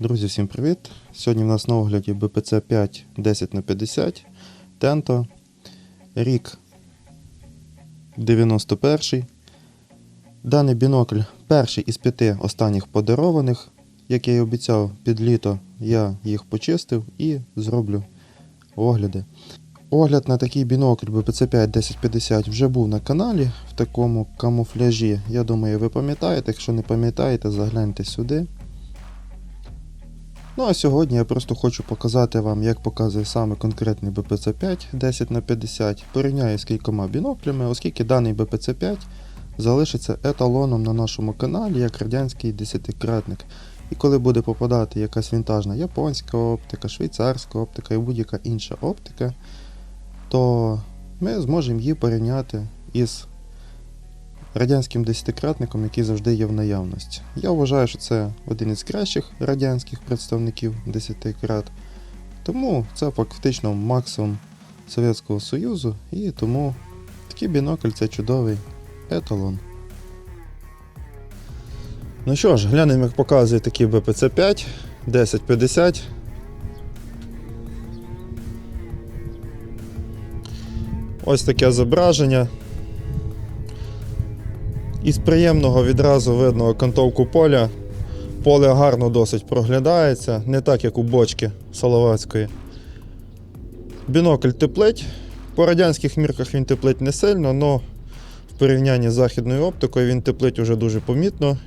Друзі, всім привіт! Сьогодні в нас на огляді BPC 5 10х50 Tento, рік 91. Даний бінокль перший із 5 останніх подарованих. Як я і обіцяв, під літо я їх почистив і зроблю огляди. Огляд на такий бінокль BPC 5 1050 вже був на каналі в такому камуфляжі. Я думаю, ви пам'ятаєте. Якщо не пам'ятаєте, загляньте сюди. Ну а сьогодні я просто хочу показати вам, як показує саме конкретний BPC 5 10х50. Порівняю з кількома біноклями, оскільки даний BPC 5 залишиться еталоном на нашому каналі як радянський десятикратник. І коли буде попадати якась вінтажна японська оптика, швейцарська оптика і будь-яка інша оптика, то ми зможемо її порівняти із радянським десятикратником, який завжди є в наявності. Я вважаю, що це один із кращих радянських представників десятикрат, тому це фактично максимум Совєтського Союзу, і тому такий бінокль це чудовий еталон. Ну що ж, глянемо, як показує такий BPC 5 1050. Ось таке зображення. Із приємного відразу видно окантовку поля. Поле гарно досить проглядається, не так як у бочки Салаватської. Бінокль теплить. По радянських мірках він теплить не сильно, але в порівнянні з західною оптикою він теплить уже дуже помітно.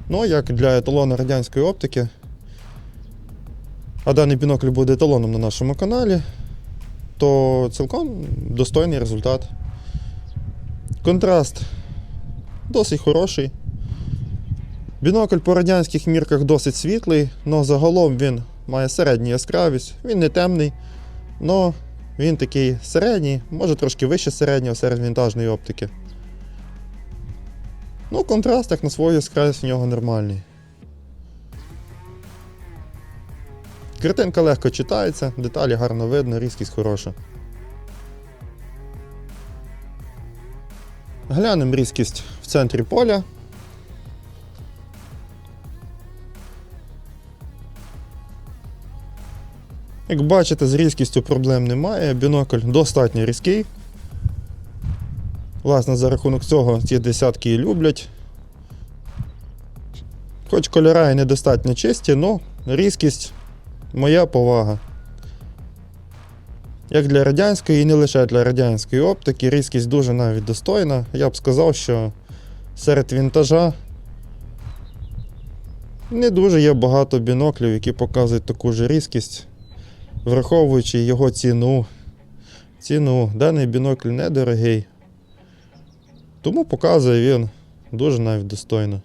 Ну, як для еталону радянської оптики, а даний бінокль буде еталоном на нашому каналі, то цілком достойний результат. Контраст досить хороший. Бінокль по радянських мірках досить світлий, але загалом він має середню яскравість. Він не темний, але він такий середній, може трошки вище середнього серед вінтажної оптики. Ну, контраст, як на свою яскравість, в нього нормальний. Картинка легко читається, деталі гарно видно, різкість хороша. Глянемо різкість в центрі поля. Як бачите, з різкістю проблем немає, бінокль достатньо різкий. Власне, за рахунок цього ці десятки і люблять. Хоч кольори і недостатньо чисті, але різкість моя повага. Як для радянської і не лише для радянської оптики, різкість дуже навіть достойна. Я б сказав, що серед вінтажа не дуже є багато біноклів, які показують таку ж різкість, враховуючи його ціну. Даний бінокль недорогий, тому показує він дуже навіть достойно.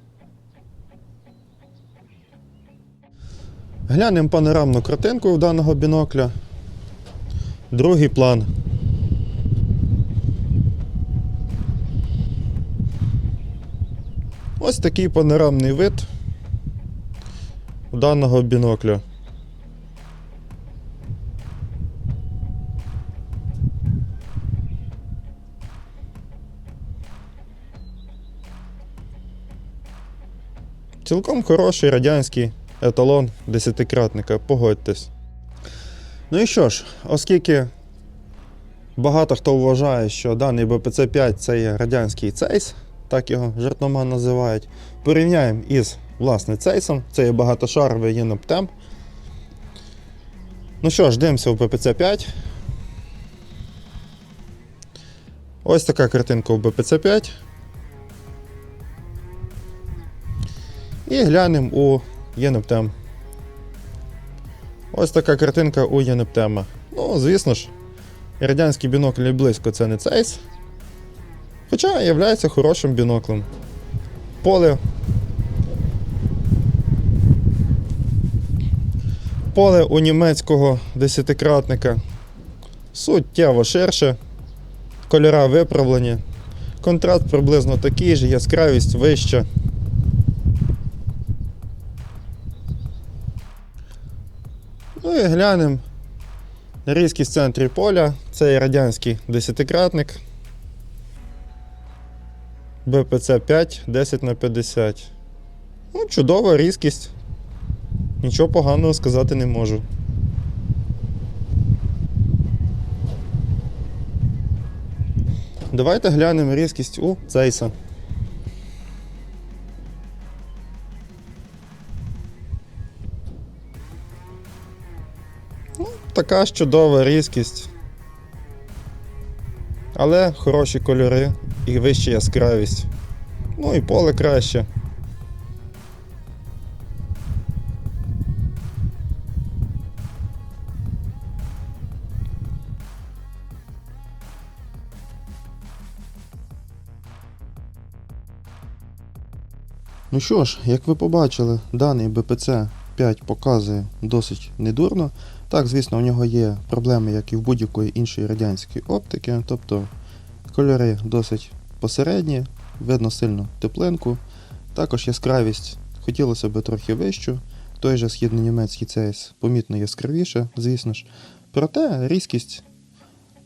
Глянемо панорамну картинку в даного бінокля. Другий план. Ось такий панорамний вид у даного бінокля. Цілком хороший радянський еталон десятикратника, погодьтесь. Ну і що ж, оскільки багато хто вважає, що даний BPC 5 це є радянський цейс, так його жартома називають, порівняємо із, власне, цейсом, це є багатошаровий Єноптем. Ну що ж, дивимося в BPC 5. Ось така картинка у BPC 5. І глянемо у Єноптем. Ось така картинка у Єноптема. Ну, звісно ж, радянський бінокль і близько це не цейс, хоча є хорошим біноклем. Поле у німецького десятикратника суттєво ширше, кольори виправлені, контраст приблизно такий же, яскравість вища. Ну і глянемо різкість в центрі поля, це є радянський десятикратник BPC 5 10х50. Ну, чудова різкість. Нічого поганого сказати не можу. Давайте глянемо різкість у Цейса. Ну, така ж чудова різкість. Але хороші кольори і вища яскравість. Ну і поле краще. Ну що ж, як ви побачили, даний BPC 5 показує досить недурно. Так, звісно, у нього є проблеми, як і в будь-якої іншої радянської оптики, тобто кольори досить посередні, видно сильно теплинку, також яскравість хотілося б трохи вищу, той же східнонімецький Zeiss помітно яскравіше, звісно ж. Проте різкість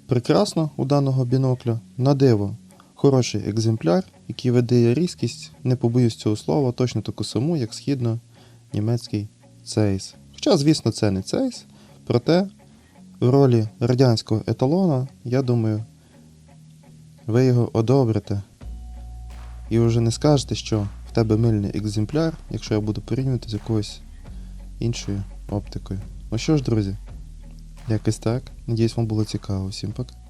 прекрасна у даного бінокля, на диво. Хороший екземпляр, який видає різкість, не побоюсь цього слова, точно таку саму, як східно-німецький Zeiss. Хоча, звісно, це не Zeiss, проте в ролі радянського еталона, я думаю, ви його одобрите. І вже не скажете, що в тебе мильний екземпляр, якщо я буду порівнювати з якоюсь іншою оптикою. Ну що ж, друзі, якось так. Надіюсь, вам було цікаво. Всім пока.